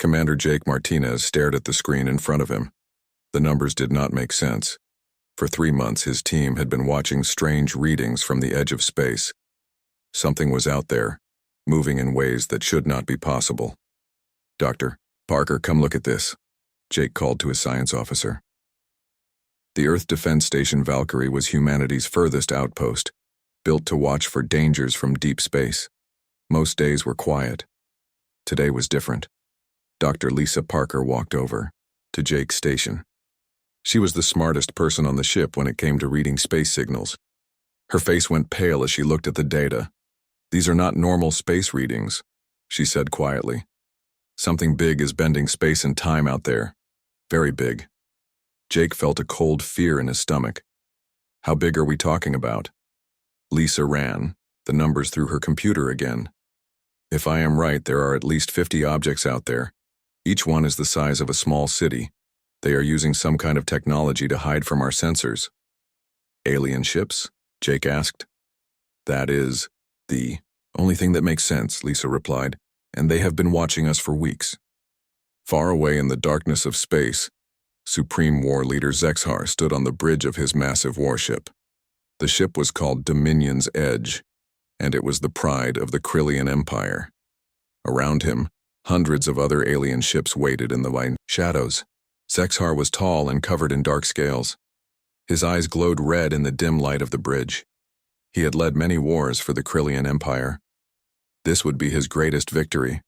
Commander Jake Martinez stared at the screen in front of him. The numbers did not make sense. For 3 months, his team had been watching strange readings from the edge of space. Something was out there, moving in ways that should not be possible. "Dr. Parker, come look at this," Jake called to his science officer. The Earth Defense Station Valkyrie was humanity's furthest outpost, built to watch for dangers from deep space. Most days were quiet. Today was different. Dr. Lisa Parker walked over to Jake's station. She was the smartest person on the ship when it came to reading space signals. Her face went pale as she looked at the data. "These are not normal space readings," she said quietly. "Something big is bending space and time out there. Very big." Jake felt a cold fear in his stomach. "How big are we talking about?" Lisa ran the numbers through her computer again. "If I am right, there are at least 50 objects out there. Each one is the size of a small city. They are using some kind of technology to hide from our sensors." "Alien ships?" Jake asked. "That is the only thing that makes sense," Lisa replied, "and they have been watching us for weeks." Far away in the darkness of space, Supreme War Leader Zexhar stood on the bridge of his massive warship. The ship was called Dominion's Edge, and it was the pride of the Krillian Empire. Around him, hundreds of other alien ships waited in the light shadows. Zexhar was tall and covered in dark scales. His eyes glowed red in the dim light of the bridge. He had led many wars for the Krillian Empire. This would be his greatest victory.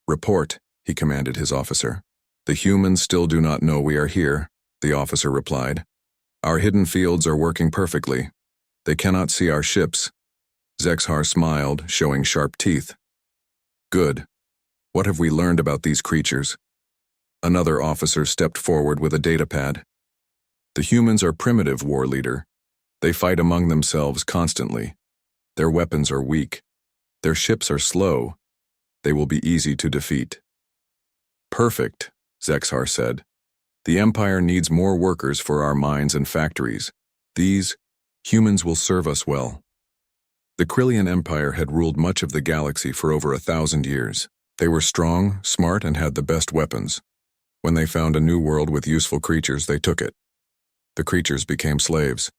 "Report," he commanded his officer. "The humans still do not know we are here," the officer replied. "Our hidden fields are working perfectly. They cannot see our ships." Zexhar smiled, showing sharp teeth. "Good. What have we learned about these creatures?" Another officer stepped forward with a datapad. "The humans are primitive, war leader. They fight among themselves constantly. Their weapons are weak. Their ships are slow. They will be easy to defeat." "Perfect," Zexhar said. "The Empire needs more workers for our mines and factories. These humans will serve us well." The Krillian Empire had ruled much of the galaxy for over 1,000 years. They were strong, smart, and had the best weapons. When they found a new world with useful creatures, they took it. The creatures became slaves.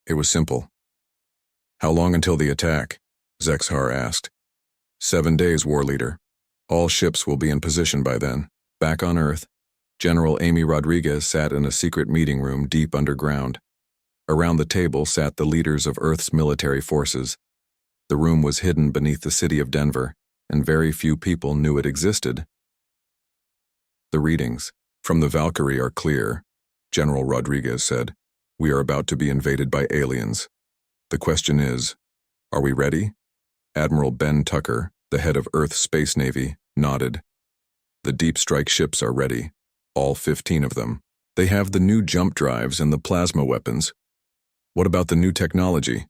It was simple. "How long until the attack?" Zexhar asked. 7 days, war leader. All ships will be in position by then. Back on Earth, General Amy Rodriguez sat in a secret meeting room deep underground. Around the table sat the leaders of Earth's military forces. The room was hidden beneath the city of Denver, and very few people knew it existed. "The readings from the Valkyrie are clear," General Rodriguez said. "We are about to be invaded by aliens. The question is, are we ready?" Admiral Ben Tucker, the head of Earth's Space Navy, nodded. "The deep strike ships are ready, all 15 of them. They have the new jump drives and the plasma weapons." "What about the new technology?"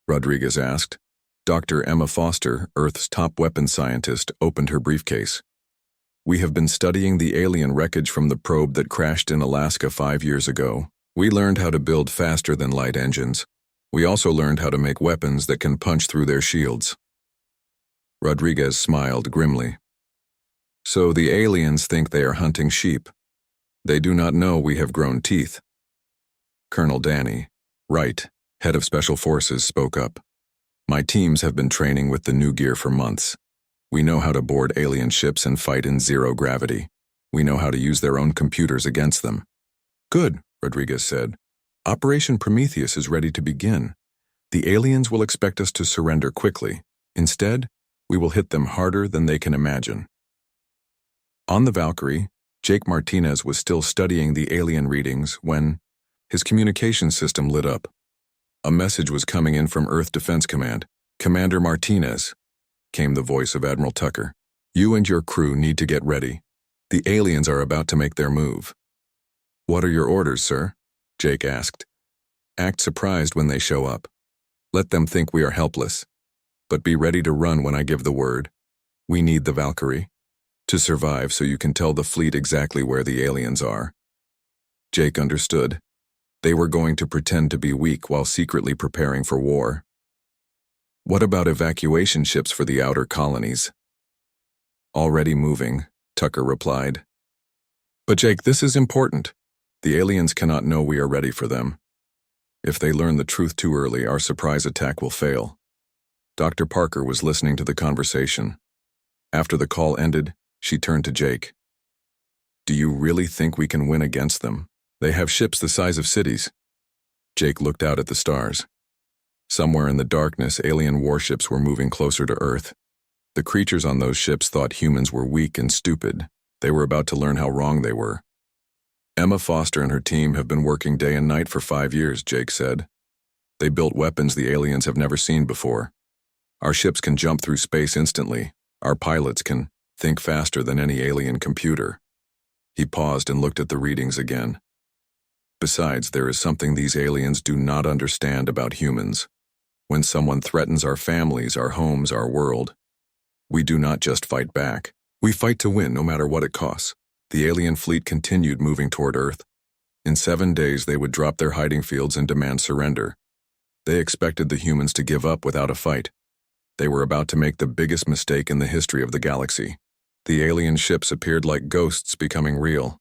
Rodriguez asked. Dr. Emma Foster, Earth's top weapons scientist, opened her briefcase. "We have been studying the alien wreckage from the probe that crashed in Alaska 5 years ago. We learned how to build faster than light engines. We also learned how to make weapons that can punch through their shields." Rodriguez smiled grimly. "So the aliens think they are hunting sheep. They do not know we have grown teeth." Colonel Danny Wright, head of Special Forces, spoke up. "My teams have been training with the new gear for months. We know how to board alien ships and fight in zero gravity. We know how to use their own computers against them." "Good," Rodriguez said. "Operation Prometheus is ready to begin. The aliens will expect us to surrender quickly. Instead, we will hit them harder than they can imagine." On the Valkyrie, Jake Martinez was still studying the alien readings when his communication system lit up. A message was coming in from Earth Defense Command. "Commander Martinez," came the voice of Admiral Tucker. "You and your crew need to get ready. The aliens are about to make their move." "What are your orders, sir?" Jake asked. "Act surprised when they show up. Let them think we are helpless. But be ready to run when I give the word. We need the Valkyrie to survive, so you can tell the fleet exactly where the aliens are." Jake understood. They were going to pretend to be weak while secretly preparing for war. "What about evacuation ships for the outer colonies?" "Already moving," Tucker replied. But Jake, this is important. The aliens cannot know we are ready for them. If they learn the truth too early, our surprise attack will fail. Dr. Parker was listening to the conversation. After the call ended, she turned to Jake. Do you really think we can win against them? They have ships the size of cities. Jake looked out at the stars. Somewhere in the darkness, alien warships were moving closer to Earth. The creatures on those ships thought humans were weak and stupid. They were about to learn how wrong they were. Emma Foster and her team have been working day and night for 5 years, Jake said. They built weapons the aliens have never seen before. Our ships can jump through space instantly. Our pilots can think faster than any alien computer. He paused and looked at the readings again. Besides, there is something these aliens do not understand about humans. When someone threatens our families, our homes, our world, we do not just fight back. We fight to win, no matter what it costs. The alien fleet continued moving toward Earth. In 7 days, they would drop their hiding fields and demand surrender. They expected the humans to give up without a fight. They were about to make the biggest mistake in the history of the galaxy. The alien ships appeared like ghosts becoming real.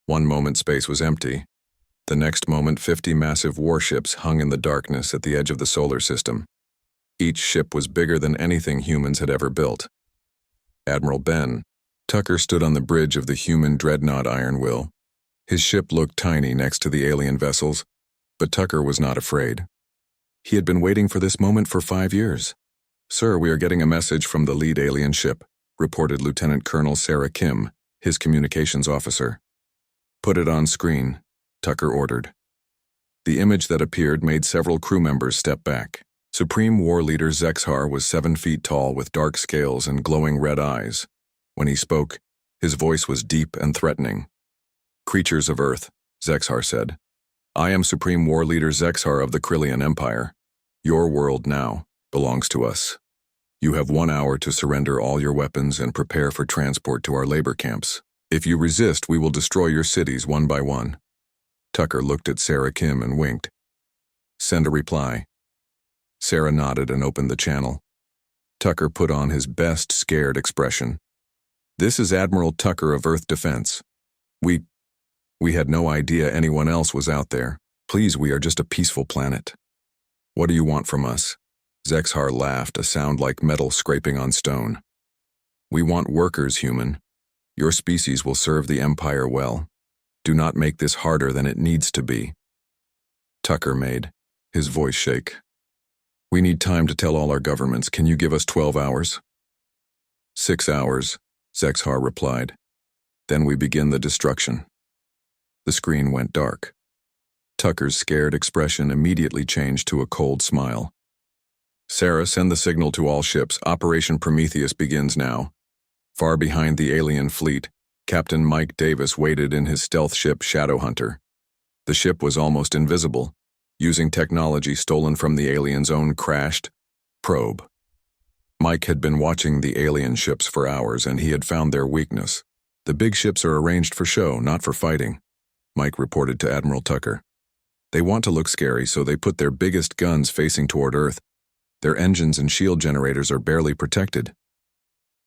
One moment space was empty. The next moment 50 massive warships hung in the darkness at the edge of the solar system. Each ship was bigger than anything humans had ever built. Admiral Ben Tucker stood on the bridge of the human dreadnought Iron Will. His ship looked tiny next to the alien vessels, but Tucker was not afraid. He had been waiting for this moment for 5 years. Sir, we are getting a message from the lead alien ship, reported Lieutenant Colonel Sarah Kim, his communications officer. Put it on screen, Tucker ordered. The image that appeared made several crew members step back. Supreme War Leader Zexhar was 7 feet tall with dark scales and glowing red eyes. When he spoke, his voice was deep and threatening. Creatures of Earth, Zexhar said. I am Supreme War Leader Zexhar of the Krillian Empire. Your world now belongs to us. You have 1 hour to surrender all your weapons and prepare for transport to our labor camps. If you resist, we will destroy your cities one by one. Tucker looked at Sarah Kim and winked. Send a reply. Sarah nodded and opened the channel. Tucker put on his best scared expression. This is Admiral Tucker of Earth Defense. We had no idea anyone else was out there. Please, we are just a peaceful planet. What do you want from us? Zexhar laughed, a sound like metal scraping on stone. We want workers, human. Your species will serve the Empire well. Do not make this harder than it needs to be. Tucker made his voice shake. We need time to tell all our governments. Can you give us 12 hours? 6 hours, Zexhar replied. Then we begin the destruction. The screen went dark. Tucker's scared expression immediately changed to a cold smile. Sarah, send the signal to all ships. Operation Prometheus begins now. Far behind the alien fleet, Captain Mike Davis waited in his stealth ship Shadowhunter. The ship was almost invisible, using technology stolen from the aliens' own crashed probe. Mike had been watching the alien ships for hours, and he had found their weakness. The big ships are arranged for show, not for fighting, Mike reported to Admiral Tucker. They want to look scary, so they put their biggest guns facing toward Earth. Their engines and shield generators are barely protected.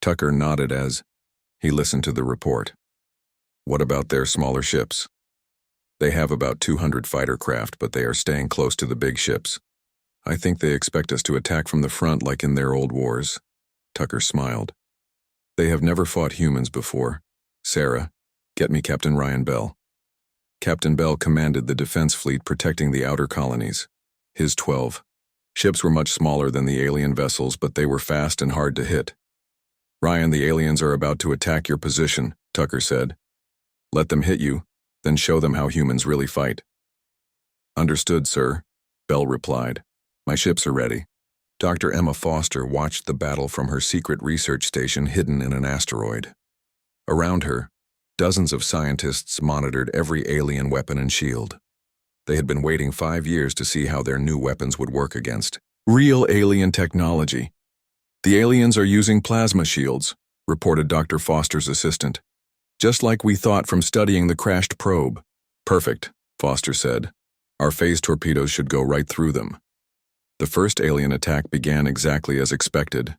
Tucker nodded as he listened to the report. What about their smaller ships? They have about 200 fighter craft, but they are staying close to the big ships. I think they expect us to attack from the front like in their old wars. Tucker smiled. They have never fought humans before. Sarah, get me Captain Ryan Bell. Captain Bell commanded the defense fleet protecting the outer colonies. His 12 ships were much smaller than the alien vessels, but they were fast and hard to hit. Ryan, the aliens are about to attack your position, Tucker said. Let them hit you, then show them how humans really fight. Understood, sir, Bell replied. My ships are ready. Dr. Emma Foster watched the battle from her secret research station hidden in an asteroid. Around her, dozens of scientists monitored every alien weapon and shield. They had been waiting 5 years to see how their new weapons would work against real alien technology. The aliens are using plasma shields, reported Dr. Foster's assistant. Just like we thought from studying the crashed probe. Perfect, Foster said. Our phase torpedoes should go right through them. The first alien attack began exactly as expected.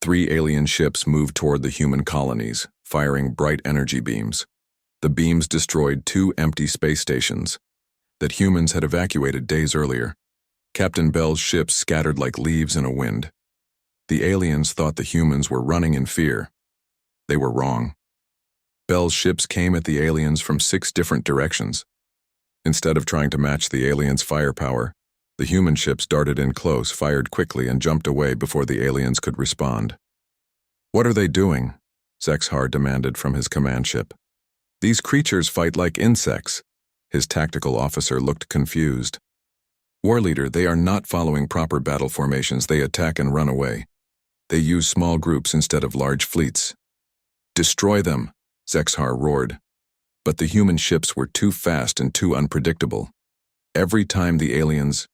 3 alien ships moved toward the human colonies, firing bright energy beams. The beams destroyed 2 empty space stations that humans had evacuated days earlier. Captain Bell's ships scattered like leaves in a wind. The aliens thought the humans were running in fear. They were wrong. Bell's ships came at the aliens from 6 different directions. Instead of trying to match the aliens' firepower, the human ships darted in close, fired quickly, and jumped away before the aliens could respond. "What are they doing?" Zexhar demanded from his command ship. "These creatures fight like insects." His tactical officer looked confused. "War leader, they are not following proper battle formations. They attack and run away. They use small groups instead of large fleets." "Destroy them," Zexhar roared. But the human ships were too fast and too unpredictable. Every time the aliens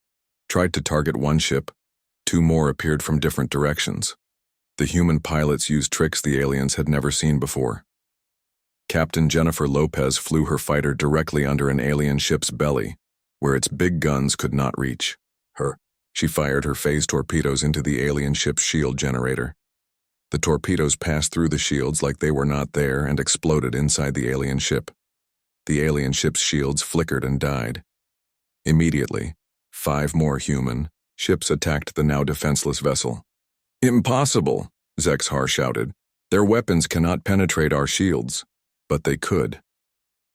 tried to target one ship, 2 more appeared from different directions. The human pilots used tricks the aliens had never seen before. Captain Jennifer Lopez flew her fighter directly under an alien ship's belly, where its big guns could not reach her. She fired her phase torpedoes into the alien ship's shield generator. The torpedoes passed through the shields like they were not there and exploded inside the alien ship. The alien ship's shields flickered and died. Immediately, 5 more human ships attacked the now defenseless vessel. "Impossible," Zexhar shouted. "Their weapons cannot penetrate our shields." But they could.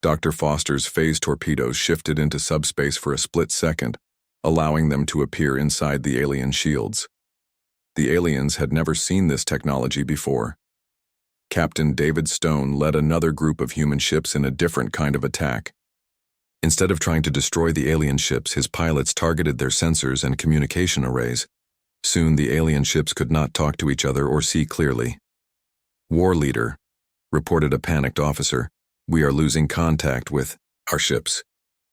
Dr. Foster's phase torpedoes shifted into subspace for a split second, allowing them to appear inside the alien shields. The aliens had never seen this technology before. Captain David Stone led another group of human ships in a different kind of attack. Instead of trying to destroy the alien ships, his pilots targeted their sensors and communication arrays. Soon the alien ships could not talk to each other or see clearly. "War leader," reported a panicked officer, "we are losing contact with our ships.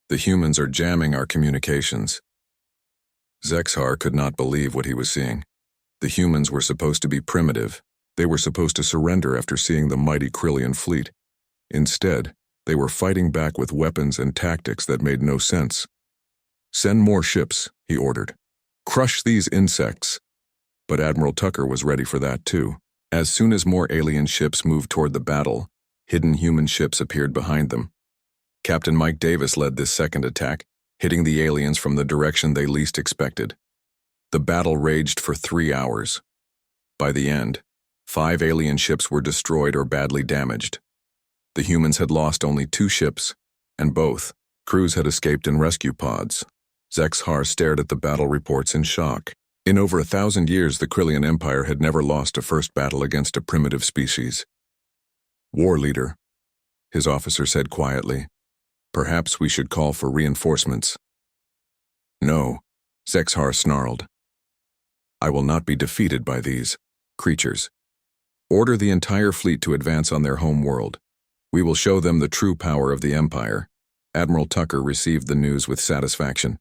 The humans are jamming our communications." Zexhar could not believe what he was seeing. The humans were supposed to be primitive. They were supposed to surrender after seeing the mighty Krillian fleet. Instead, they were fighting back with weapons and tactics that made no sense. "Send more ships," he ordered. "Crush these insects." But Admiral Tucker was ready for that too. As soon as more alien ships moved toward the battle, hidden human ships appeared behind them. Captain Mike Davis led this second attack, hitting the aliens from the direction they least expected. The battle raged for 3 hours. By the end, 5 alien ships were destroyed or badly damaged. The humans had lost only 2 ships, and both crews had escaped in rescue pods. Zexhar stared at the battle reports in shock. In over 1,000 years, the Krillian Empire had never lost a first battle against a primitive species. "War leader," his officer said quietly, "perhaps we should call for reinforcements." "No," Zexhar snarled. "I will not be defeated by these creatures. Order the entire fleet to advance on their home world. We will show them the true power of the Empire." Admiral Tucker received the news with satisfaction.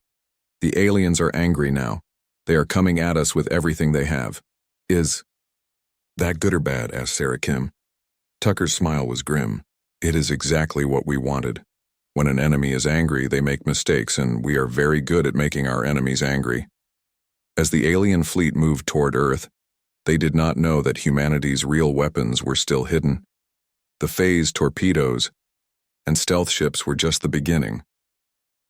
"The aliens are angry now. They are coming at us with everything they have." "Is that good or bad?" asked Sarah Kim. Tucker's smile was grim. "It is exactly what we wanted. When an enemy is angry, they make mistakes, and we are very good at making our enemies angry." As the alien fleet moved toward Earth, they did not know that humanity's real weapons were still hidden. The phase torpedoes and stealth ships were just the beginning.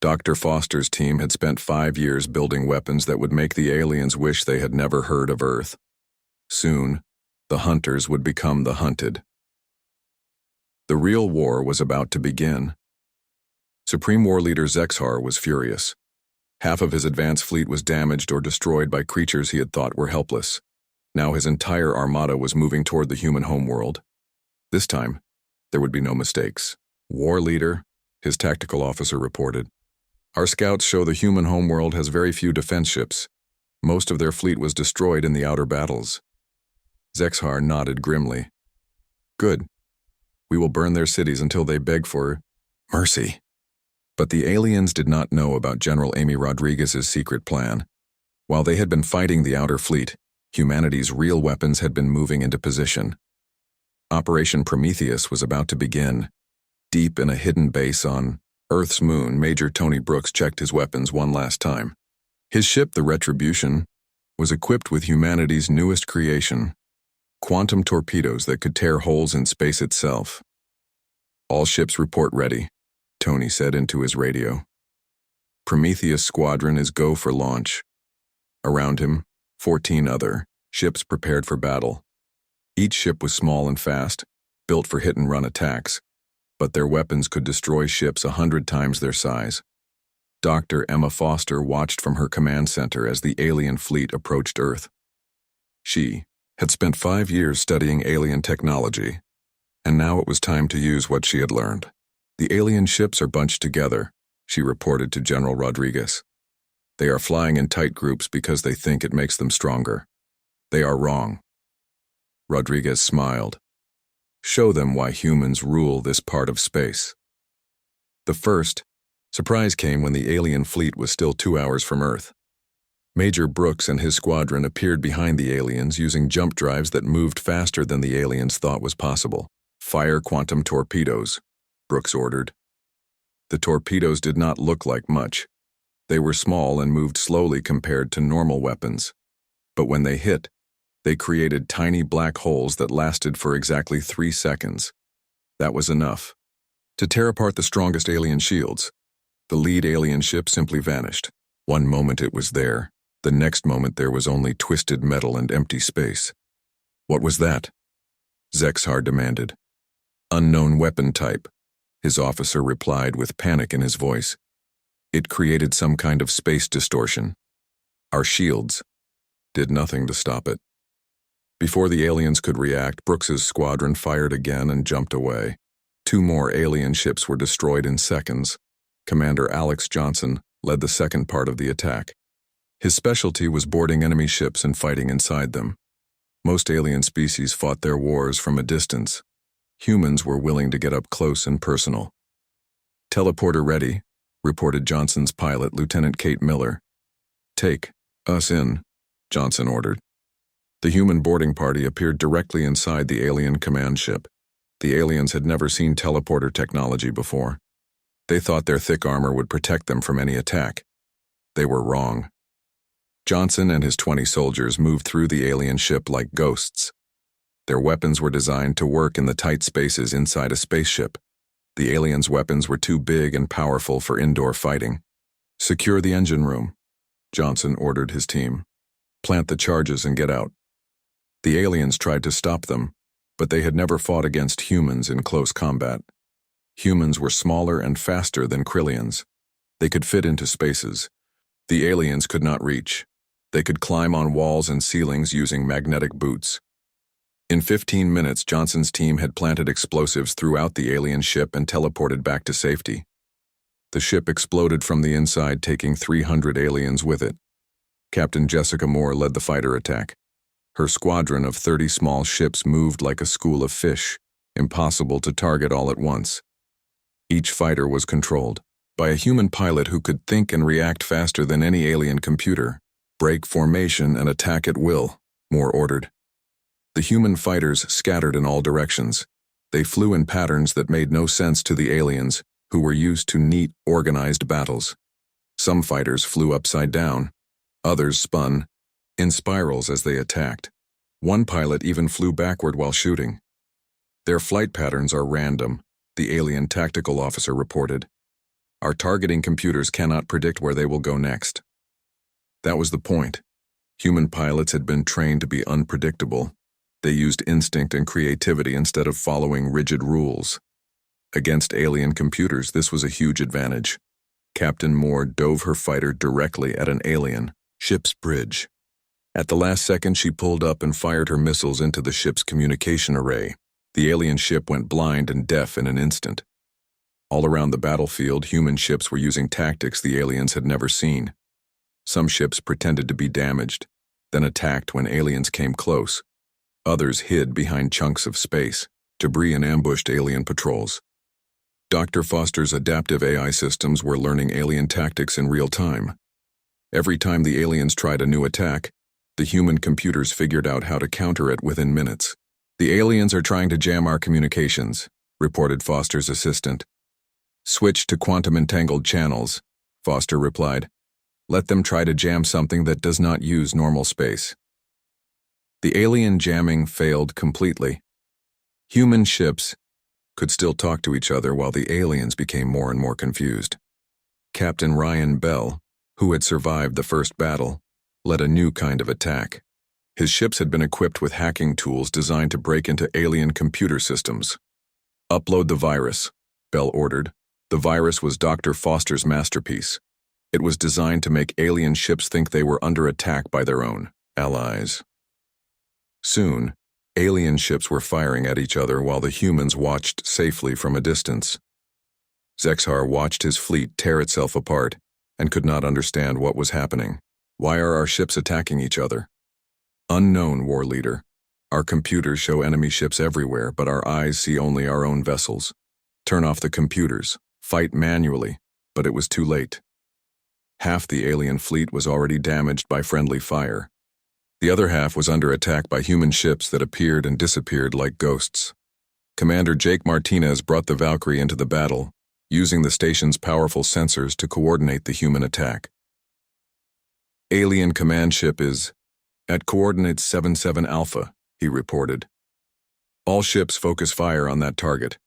Dr. Foster's team had spent 5 years building weapons that would make the aliens wish they had never heard of Earth. Soon, the hunters would become the hunted. The real war was about to begin. Supreme War Leader Zexhar was furious. Half of his advance fleet was damaged or destroyed by creatures he had thought were helpless. Now his entire armada was moving toward the human homeworld. This time, there would be no mistakes. "War Leader," his tactical officer reported, "our scouts show the human homeworld has very few defense ships. Most of their fleet was destroyed in the outer battles." Zexhar nodded grimly. "Good. We will burn their cities until they beg for mercy." But the aliens did not know about General Amy Rodriguez's secret plan. While they had been fighting the outer fleet, humanity's real weapons had been moving into position. Operation Prometheus was about to begin. Deep in a hidden base on Earth's moon, Major Tony Brooks checked his weapons one last time. His ship, the Retribution, was equipped with humanity's newest creation, Quantum torpedoes that could tear holes in space itself. All ships report ready, Tony said into his radio. Prometheus Squadron is go for launch. Around him, 14 other ships prepared for battle. Each ship was small and fast, built for hit-and-run attacks, but their weapons could destroy ships 100 times their size. Dr. Emma Foster watched from her command center as the alien fleet approached Earth. She had spent 5 years studying alien technology, and now it was time to use what she had learned. The alien ships are bunched together, she reported to General Rodriguez. They are flying in tight groups because they think it makes them stronger. They are wrong. Rodriguez smiled. Show them why humans rule this part of space. The first surprise came when the alien fleet was still 2 hours from Earth. Major Brooks and his squadron appeared behind the aliens using jump drives that moved faster than the aliens thought was possible. Fire quantum torpedoes, Brooks ordered. The torpedoes did not look like much. They were small and moved slowly compared to normal weapons. But when they hit, they created tiny black holes that lasted for exactly 3 seconds. That was enough to tear apart the strongest alien shields. The lead alien ship simply vanished. One moment it was there, the next moment there was only twisted metal and empty space. What was that? Zexhar demanded. Unknown weapon type, his officer replied with panic in his voice. It created some kind of space distortion. Our shields did nothing to stop it. Before the aliens could react, Brooks's squadron fired again and jumped away. 2 more alien ships were destroyed in seconds. Commander Alex Johnson led the second part of the attack. His specialty was boarding enemy ships and fighting inside them. Most alien species fought their wars from a distance. Humans were willing to get up close and personal. Teleporter ready, reported Johnson's pilot, Lieutenant Kate Miller. Take us in, Johnson ordered. The human boarding party appeared directly inside the alien command ship. The aliens had never seen teleporter technology before. They thought their thick armor would protect them from any attack. They were wrong. Johnson and his 20 soldiers moved through the alien ship like ghosts. Their weapons were designed to work in the tight spaces inside a spaceship. The aliens' weapons were too big and powerful for indoor fighting. Secure the engine room, Johnson ordered his team. Plant the charges and get out. The aliens tried to stop them, but they had never fought against humans in close combat. Humans were smaller and faster than Krillians. They could fit into spaces. The aliens could not reach. They could climb on walls and ceilings using magnetic boots. In 15 minutes, Johnson's team had planted explosives throughout the alien ship and teleported back to safety. The ship exploded from the inside, taking 300 aliens with it. Captain Jessica Moore led the fighter attack. Her squadron of 30 small ships moved like a school of fish, impossible to target all at once. Each fighter was controlled by a human pilot who could think and react faster than any alien computer. Break formation and attack at will, Moore ordered. The human fighters scattered in all directions. They flew in patterns that made no sense to the aliens, who were used to neat, organized battles. Some fighters flew upside down. Others spun in spirals as they attacked. One pilot even flew backward while shooting. Their flight patterns are random, the alien tactical officer reported. Our targeting computers cannot predict where they will go next. That was the point. Human pilots had been trained to be unpredictable. They used instinct and creativity instead of following rigid rules. Against alien computers, this was a huge advantage. Captain Moore dove her fighter directly at an alien ship's bridge. At the last second, she pulled up and fired her missiles into the ship's communication array. The alien ship went blind and deaf in an instant. All around the battlefield, human ships were using tactics the aliens had never seen. Some ships pretended to be damaged, then attacked when aliens came close. Others hid behind chunks of space, debris, and ambushed alien patrols. Dr. Foster's adaptive AI systems were learning alien tactics in real time. Every time the aliens tried a new attack, the human computers figured out how to counter it within minutes. The aliens are trying to jam our communications, reported Foster's assistant. Switch to quantum-entangled channels, Foster replied. Let them try to jam something that does not use normal space. The alien jamming failed completely. Human ships could still talk to each other while the aliens became more and more confused. Captain Ryan Bell, who had survived the first battle, led a new kind of attack. His ships had been equipped with hacking tools designed to break into alien computer systems. "Upload the virus," Bell ordered. The virus was Dr. Foster's masterpiece. It was designed to make alien ships think they were under attack by their own allies. Soon, alien ships were firing at each other while the humans watched safely from a distance. Zexar watched his fleet tear itself apart and could not understand what was happening. "Why are our ships attacking each other?" "Unknown, War Leader. Our computers show enemy ships everywhere, but our eyes see only our own vessels. Turn off the computers. Fight manually," but it was too late. Half the alien fleet was already damaged by friendly fire. The other half was under attack by human ships that appeared and disappeared like ghosts. Commander Jake Martinez brought the Valkyrie into the battle, using the station's powerful sensors to coordinate the human attack. "Alien command ship is at coordinates 77 Alpha, he reported. "All ships focus fire on that target.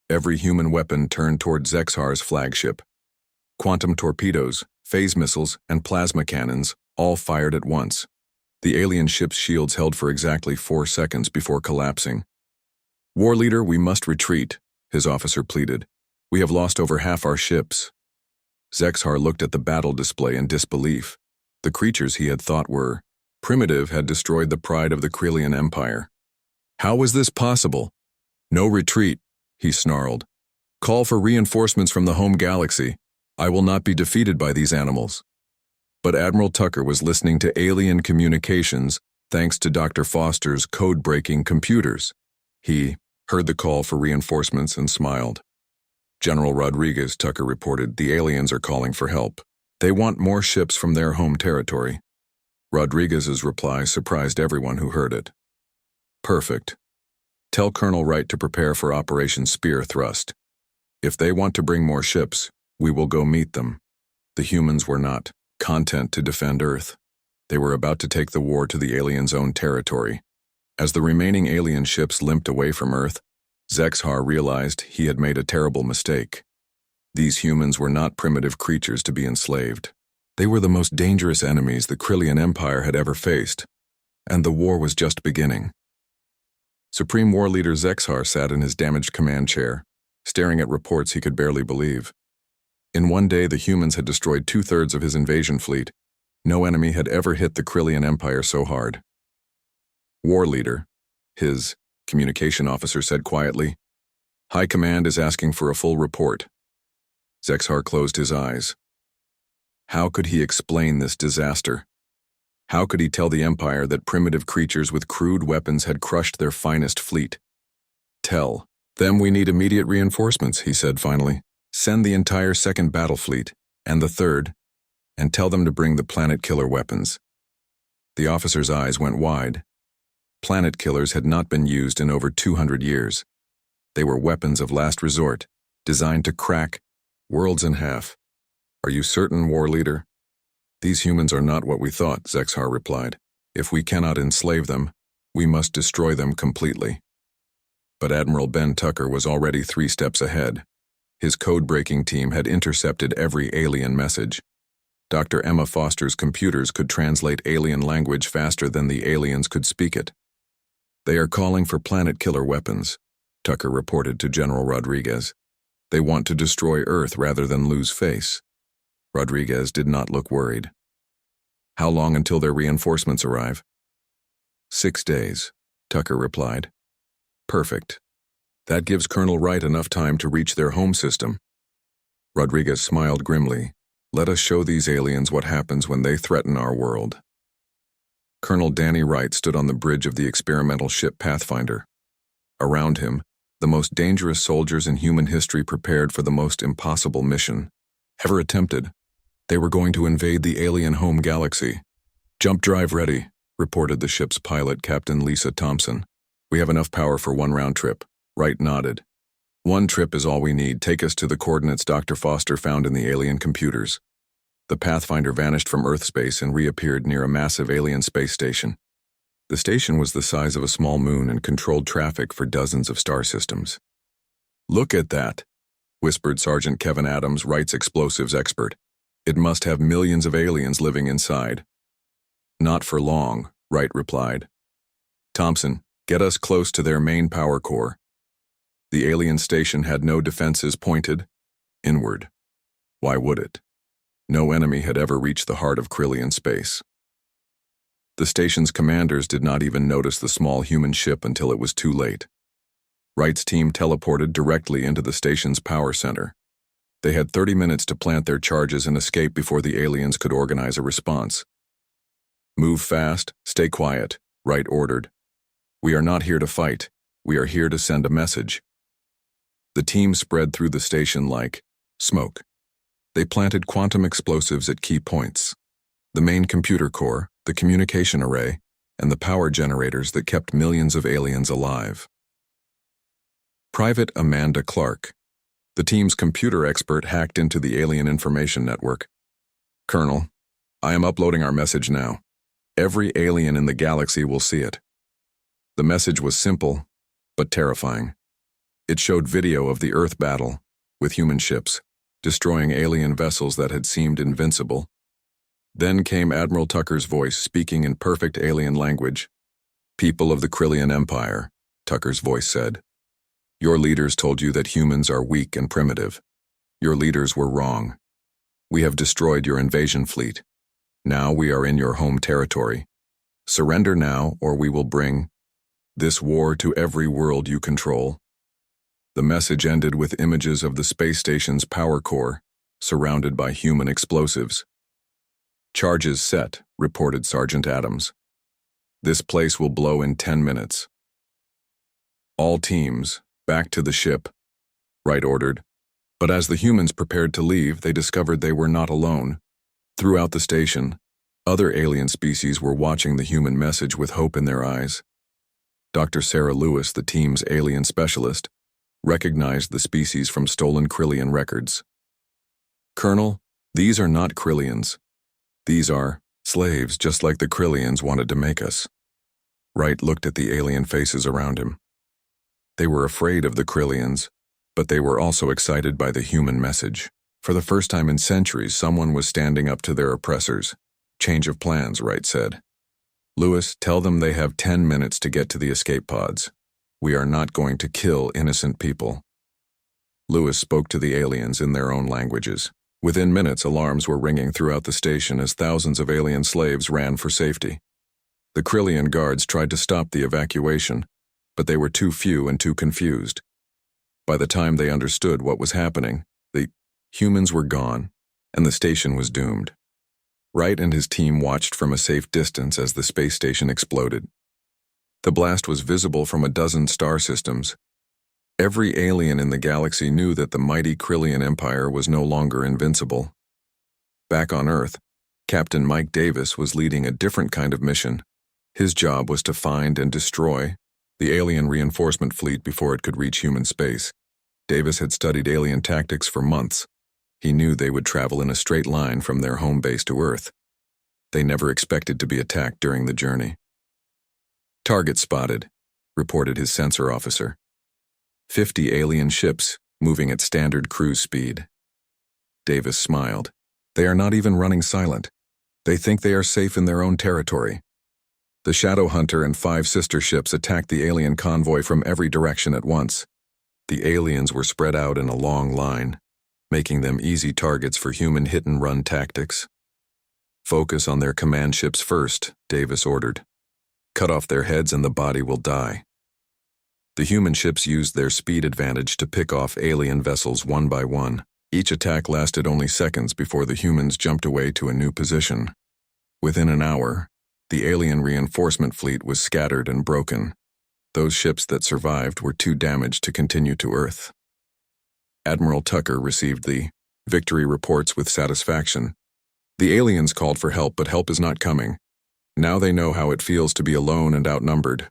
Every human weapon turned toward Zexar's flagship. Quantum torpedoes, phase missiles, and plasma cannons, all fired at once. The alien ship's shields held for exactly 4 seconds before collapsing. "War Leader, we must retreat," his officer pleaded. "We have lost over half our ships." Zexar looked at the battle display in disbelief. The creatures he had thought were primitive had destroyed the pride of the Kryllian Empire. "How was this possible?" "No retreat," he snarled. "Call for reinforcements from the home galaxy. I will not be defeated by these animals." But Admiral Tucker was listening to alien communications thanks to Dr. Foster's code-breaking computers. He heard the call for reinforcements and smiled. "General Rodriguez," Tucker reported, "the aliens are calling for help. They want more ships from their home territory." Rodriguez's reply surprised everyone who heard it. "Perfect. Tell Colonel Wright to prepare for Operation Spear Thrust. If they want to bring more ships, we will go meet them." The humans were not content to defend Earth. They were about to take the war to the aliens' own territory. As the remaining alien ships limped away from Earth, Zexar realized he had made a terrible mistake. These humans were not primitive creatures to be enslaved. They were the most dangerous enemies the Kryllian Empire had ever faced, and the war was just beginning. Supreme War Leader Zexar sat in his damaged command chair, staring at reports he could barely believe. In one day, the humans had destroyed 2/3 of his invasion fleet. No enemy had ever hit the Kryllian Empire so hard. "War Leader," his communication officer said quietly. "High Command is asking for a full report." Zexar closed his eyes. How could he explain this disaster? How could he tell the Empire that primitive creatures with crude weapons had crushed their finest fleet? "Tell them we need immediate reinforcements," he said finally. "Send the entire 2nd Battle Fleet, and the 3rd, and tell them to bring the planet killer weapons." The officer's eyes went wide. Planet killers had not been used in over 200 years. They were weapons of last resort, designed to crack worlds in half. "Are you certain, War Leader?" "These humans are not what we thought," Zexar replied. "If we cannot enslave them, we must destroy them completely." But Admiral Ben Tucker was already 3 steps ahead. His code-breaking team had intercepted every alien message. Dr. Emma Foster's computers could translate alien language faster than the aliens could speak it. "They are calling for planet killer weapons," Tucker reported to General Rodriguez. "They want to destroy Earth rather than lose face." Rodriguez did not look worried. "How long until their reinforcements arrive?" 6 days, Tucker replied. "Perfect. That gives Colonel Wright enough time to reach their home system." Rodriguez smiled grimly. "Let us show these aliens what happens when they threaten our world." Colonel Danny Wright stood on the bridge of the experimental ship Pathfinder. Around him, the most dangerous soldiers in human history prepared for the most impossible mission ever attempted. They were going to invade the alien home galaxy. "Jump drive ready," reported the ship's pilot, Captain Lisa Thompson. "We have enough power for 1 round trip." Wright nodded. "1 trip is all we need. Take us to the coordinates Dr. Foster found in the alien computers." The Pathfinder vanished from Earth space and reappeared near a massive alien space station. The station was the size of a small moon and controlled traffic for dozens of star systems. "Look at that," whispered Sergeant Kevin Adams, Wright's explosives expert. "It must have millions of aliens living inside." "Not for long," Wright replied. "Thompson, get us close to their main power core." The alien station had no defenses pointed inward. Why would it? No enemy had ever reached the heart of Krillian space. The station's commanders did not even notice the small human ship until it was too late. Wright's team teleported directly into the station's power center. They had 30 minutes to plant their charges and escape before the aliens could organize a response. "Move fast, stay quiet," Wright ordered. "We are not here to fight. We are here to send a message." The team spread through the station like smoke. They planted quantum explosives at key points: the main computer core, the communication array, and the power generators that kept millions of aliens alive. Private Amanda Clark, the team's computer expert, hacked into the alien information network. "Colonel, I am uploading our message now. Every alien in the galaxy will see it." The message was simple, but terrifying. It showed video of the Earth battle, with human ships, destroying alien vessels that had seemed invincible. Then came Admiral Tucker's voice, speaking in perfect alien language. "People of the Krillian Empire," Tucker's voice said. "Your leaders told you that humans are weak and primitive. Your leaders were wrong. We have destroyed your invasion fleet. Now we are in your home territory. Surrender now, or we will bring this war to every world you control." The message ended with images of the space station's power core, surrounded by human explosives. "Charges set," reported Sergeant Adams. "This place will blow in 10 minutes. All teams, back to the ship," Wright ordered. But as the humans prepared to leave, they discovered they were not alone. Throughout the station, other alien species were watching the human message with hope in their eyes. Dr. Sarah Lewis, the team's alien specialist, recognized the species from stolen Krillian records. "Colonel, these are not Krillians. These are slaves, just like the Krillians wanted to make us." Wright looked at the alien faces around him. They were afraid of the Krillians, but they were also excited by the human message. For the first time in centuries, someone was standing up to their oppressors. "Change of plans," Wright said. "Lewis, tell them they have 10 minutes to get to the escape pods. We are not going to kill innocent people." Lewis spoke to the aliens in their own languages. Within minutes, alarms were ringing throughout the station as thousands of alien slaves ran for safety. The Krillian guards tried to stop the evacuation, but they were too few and too confused. By the time they understood what was happening, the humans were gone, and the station was doomed. Wright and his team watched from a safe distance as the space station exploded. The blast was visible from a dozen star systems. Every alien in the galaxy knew that the mighty Krillian Empire was no longer invincible. Back on Earth, Captain Mike Davis was leading a different kind of mission. His job was to find and destroy the alien reinforcement fleet before it could reach human space. Davis had studied alien tactics for months. He knew they would travel in a straight line from their home base to Earth. They never expected to be attacked during the journey. "Target spotted," reported his sensor officer. 50 alien ships, moving at standard cruise speed. Davis smiled. "They are not even running silent. They think they are safe in their own territory." The Shadow Hunter and 5 sister ships attacked the alien convoy from every direction at once. The aliens were spread out in a long line, making them easy targets for human hit-and-run tactics. "Focus on their command ships first," Davis ordered. "Cut off their heads and the body will die." The human ships used their speed advantage to pick off alien vessels one by one. Each attack lasted only seconds before the humans jumped away to a new position. Within an hour, the alien reinforcement fleet was scattered and broken. Those ships that survived were too damaged to continue to Earth. Admiral Tucker received the victory reports with satisfaction. The aliens called for help, but help is not coming. Now they know how it feels to be alone and outnumbered.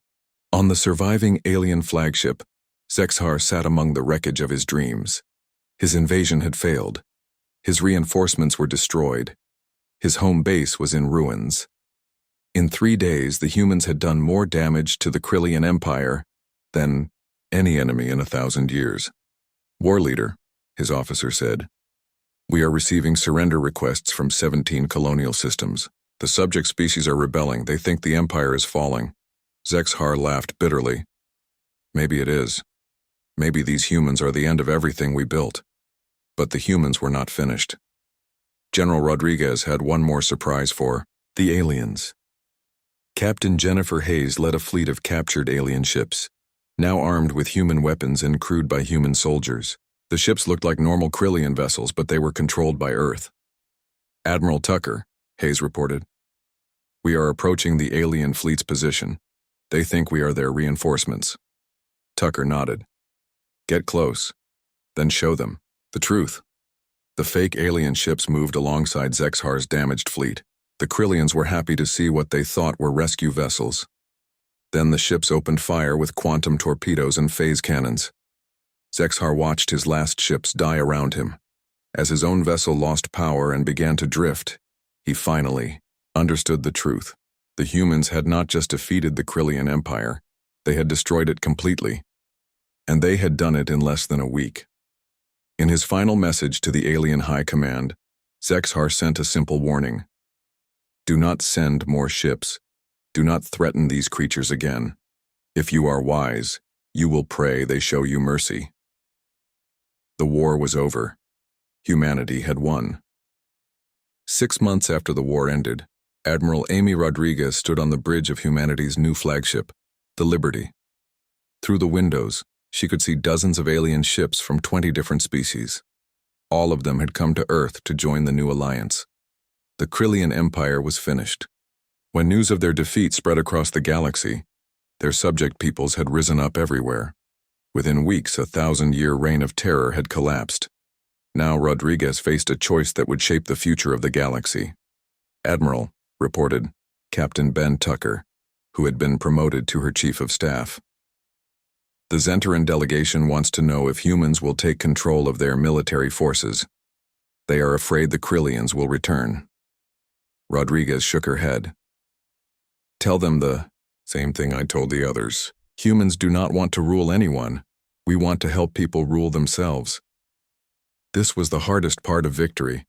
On the surviving alien flagship, Zexhar sat among the wreckage of his dreams. His invasion had failed. His reinforcements were destroyed. His home base was in ruins. In 3 days, the humans had done more damage to the Krillian Empire than any enemy in 1,000 years. War leader, his officer said, we are receiving surrender requests from 17 colonial systems. The subject species are rebelling. They think the Empire is falling. Zexhar laughed bitterly. Maybe it is. Maybe these humans are the end of everything we built. But the humans were not finished. General Rodriguez had one more surprise for the aliens. Captain Jennifer Hayes led a fleet of captured alien ships, now armed with human weapons and crewed by human soldiers. The ships looked like normal Krillian vessels, but they were controlled by Earth. Admiral Tucker, Hayes reported. We are approaching the alien fleet's position. They think we are their reinforcements. Tucker nodded. Get close. Then show them the truth. The fake alien ships moved alongside Zexhar's damaged fleet. The Krillians were happy to see what they thought were rescue vessels. Then the ships opened fire with quantum torpedoes and phase cannons. Zexhar watched his last ships die around him. As his own vessel lost power and began to drift, he finally understood the truth. The humans had not just defeated the Krillian Empire, they had destroyed it completely. And they had done it in less than a week. In his final message to the alien high command, Zexhar sent a simple warning. Do not send more ships. Do not threaten these creatures again. If you are wise, you will pray they show you mercy. The war was over. Humanity had won. 6 months after the war ended, Admiral Amy Rodriguez stood on the bridge of humanity's new flagship, the Liberty. Through the windows, she could see dozens of alien ships from 20 different species. All of them had come to Earth to join the new alliance. The Krillian Empire was finished. When news of their defeat spread across the galaxy, their subject peoples had risen up everywhere. Within weeks, a 1,000-year reign of terror had collapsed. Now Rodriguez faced a choice that would shape the future of the galaxy. Admiral, reported Captain Ben Tucker, who had been promoted to her chief of staff. The Zentaran delegation wants to know if humans will take control of their military forces. They are afraid the Krillians will return. Rodriguez shook her head. Tell them the same thing I told the others. Humans do not want to rule anyone. We want to help people rule themselves. This was the hardest part of victory.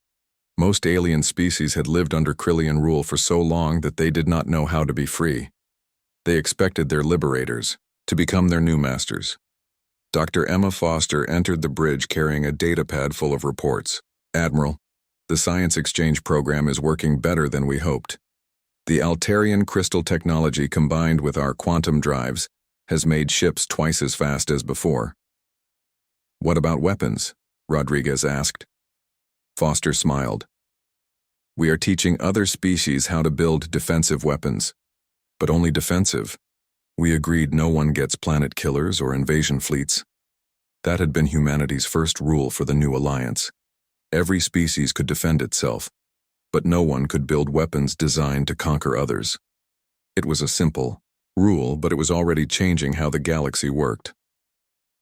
Most alien species had lived under Krillian rule for so long that they did not know how to be free. They expected their liberators to become their new masters. Dr. Emma Foster entered the bridge carrying a datapad full of reports. Admiral, the science exchange program is working better than we hoped. The Altarian crystal technology combined with our quantum drives has made ships twice as fast as before. What about weapons? Rodriguez asked. Foster smiled. We are teaching other species how to build defensive weapons, but only defensive. We agreed no one gets planet killers or invasion fleets. That had been humanity's first rule for the new alliance. Every species could defend itself, but no one could build weapons designed to conquer others. It was a simple rule, but it was already changing how the galaxy worked.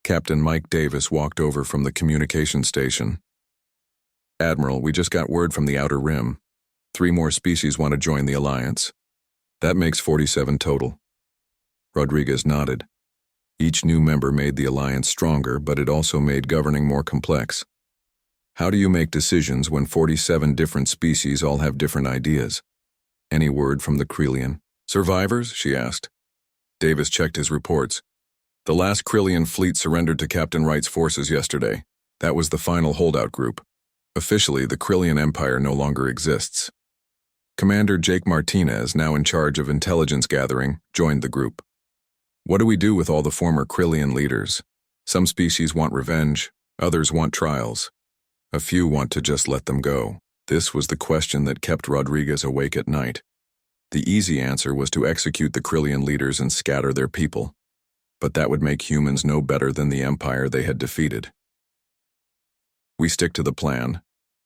Captain Mike Davis walked over from the communication station. Admiral, we just got word from the Outer Rim. 3 more species want to join the alliance. That makes 47 total. Rodriguez nodded. Each new member made the alliance stronger, but it also made governing more complex. How do you make decisions when 47 different species all have different ideas? Any word from the Krillian survivors? She asked. Davis checked his reports. The last Krillian fleet surrendered to Captain Wright's forces yesterday. That was the final holdout group. Officially, the Krillian Empire no longer exists. Commander Jake Martinez, now in charge of intelligence gathering, joined the group. What do we do with all the former Krillian leaders? Some species want revenge, others want trials. A few want to just let them go. This was the question that kept Rodriguez awake at night. The easy answer was to execute the Krillian leaders and scatter their people. But that would make humans no better than the empire they had defeated. We stick to the plan,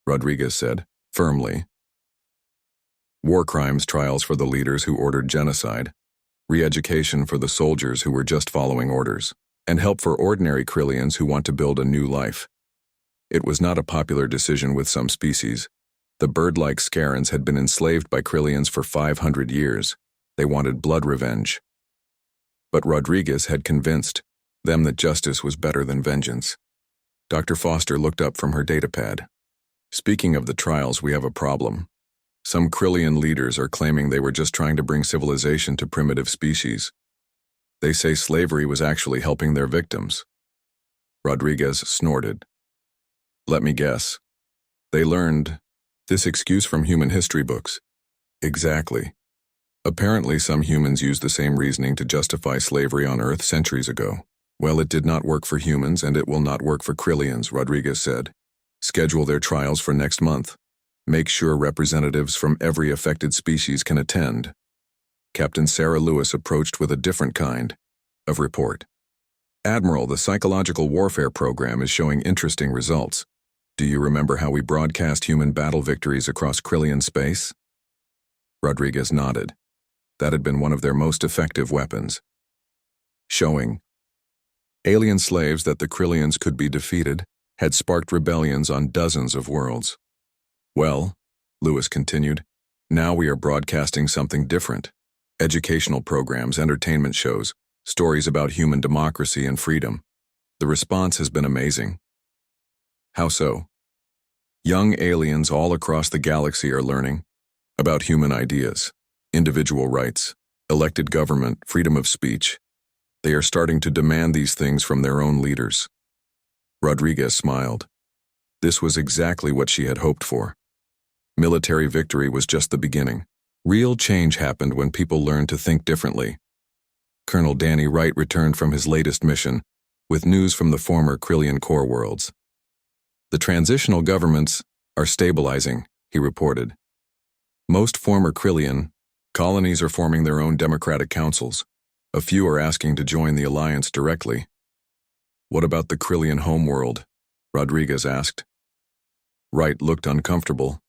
Rodriguez said, firmly. War crimes trials for the leaders who ordered genocide, re-education for the soldiers who were just following orders, and help for ordinary Krillians who want to build a new life. It was not a popular decision with some species. The bird-like Scarans had been enslaved by Krillians for 500 years. They wanted blood revenge. But Rodriguez had convinced them that justice was better than vengeance. Dr. Foster looked up from her datapad. Speaking of the trials, we have a problem. Some Krillian leaders are claiming they were just trying to bring civilization to primitive species. They say slavery was actually helping their victims. Rodriguez snorted. Let me guess. They learned this excuse from human history books. Exactly. Apparently, some humans used the same reasoning to justify slavery on Earth centuries ago. Well, it did not work for humans, and it will not work for Krillians, Rodriguez said. Schedule their trials for next month. Make sure representatives from every affected species can attend. Captain Sarah Lewis approached with a different kind of report. Admiral, the psychological warfare program is showing interesting results. Do you remember how we broadcast human battle victories across Krillian space? Rodriguez nodded. That had been one of their most effective weapons. Showing alien slaves that the Krillians could be defeated had sparked rebellions on dozens of worlds. Well, Lewis continued, now we are broadcasting something different. Educational programs, entertainment shows, stories about human democracy and freedom. The response has been amazing. How so? Young aliens all across the galaxy are learning about human ideas, individual rights, elected government, freedom of speech. They are starting to demand these things from their own leaders. Rodriguez smiled. This was exactly what she had hoped for. Military victory was just the beginning. Real change happened when people learned to think differently. Colonel Danny Wright returned from his latest mission with news from the former Krillian core worlds. The transitional governments are stabilizing, he reported. Most former Krillian colonies are forming their own democratic councils. A few are asking to join the alliance directly. What about the Krillian homeworld? Rodriguez asked. Wright looked uncomfortable.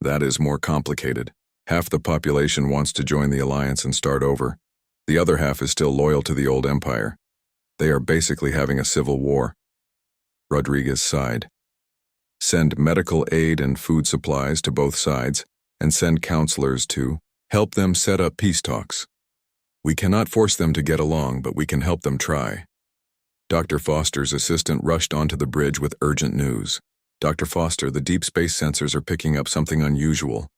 That is more complicated. Half the population wants to join the alliance and start over. The other half is still loyal to the old empire. They are basically having a civil war. Rodriguez sighed. Send medical aid and food supplies to both sides, and send counselors to help them set up peace talks. We cannot force them to get along, but we can help them try. Dr. Foster's assistant rushed onto the bridge with urgent news. Dr. Foster, the deep space sensors are picking up something unusual.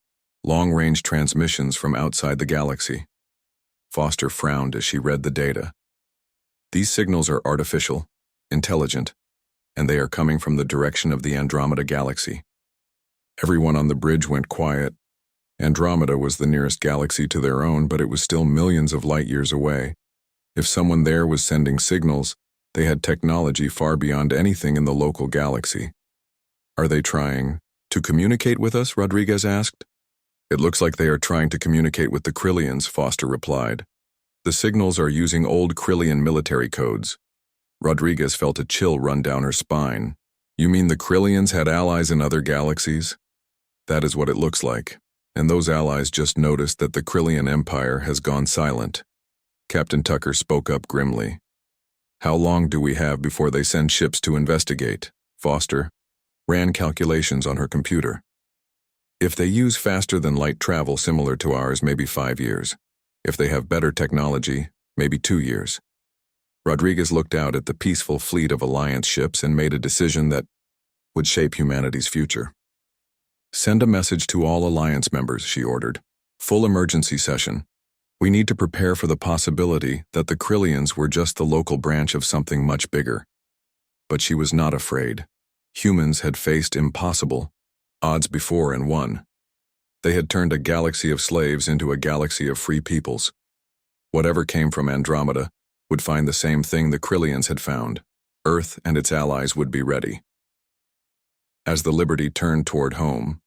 Long-range transmissions from outside the galaxy. Foster frowned as she read the data. These signals are artificial, intelligent, and they are coming from the direction of the Andromeda galaxy. Everyone on the bridge went quiet. Andromeda was the nearest galaxy to their own, but it was still millions of light years away. If someone there was sending signals, they had technology far beyond anything in the local galaxy. Are they trying to communicate with us? Rodriguez asked. It looks like they are trying to communicate with the Krillians, Foster replied. The signals are using old Krillian military codes. Rodriguez felt a chill run down her spine. You mean the Krillians had allies in other galaxies? That is what it looks like. And those allies just noticed that the Krillian Empire has gone silent. Captain Tucker spoke up grimly. How long do we have before they send ships to investigate? Foster ran calculations on her computer. If they use faster-than-light travel similar to ours, maybe 5 years. If they have better technology, maybe 2 years. Rodriguez looked out at the peaceful fleet of Alliance ships and made a decision that would shape humanity's future. Send a message to all Alliance members, she ordered. Full emergency session. We need to prepare for the possibility that the Krillians were just the local branch of something much bigger. But she was not afraid. Humans had faced impossible odds before and won. They had turned a galaxy of slaves into a galaxy of free peoples. Whatever came from Andromeda would find the same thing the Krillians had found. Earth and its allies would be ready. As the Liberty turned toward home,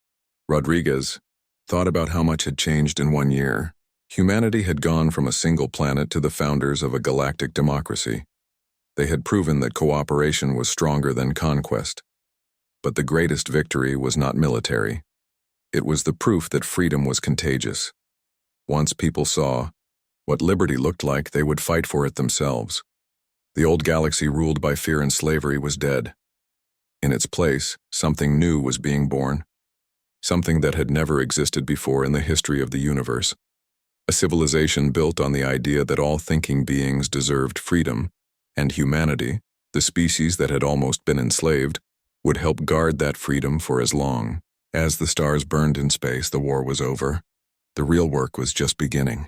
Rodriguez thought about how much had changed in 1 year. Humanity had gone from a single planet to the founders of a galactic democracy. They had proven that cooperation was stronger than conquest. But the greatest victory was not military. It was the proof that freedom was contagious. Once people saw what liberty looked like, they would fight for it themselves. The old galaxy ruled by fear and slavery was dead. In its place, something new was being born. Something that had never existed before in the history of the universe. A civilization built on the idea that all thinking beings deserved freedom, and humanity, the species that had almost been enslaved, would help guard that freedom for as long. As the stars burned in space, the war was over. The real work was just beginning.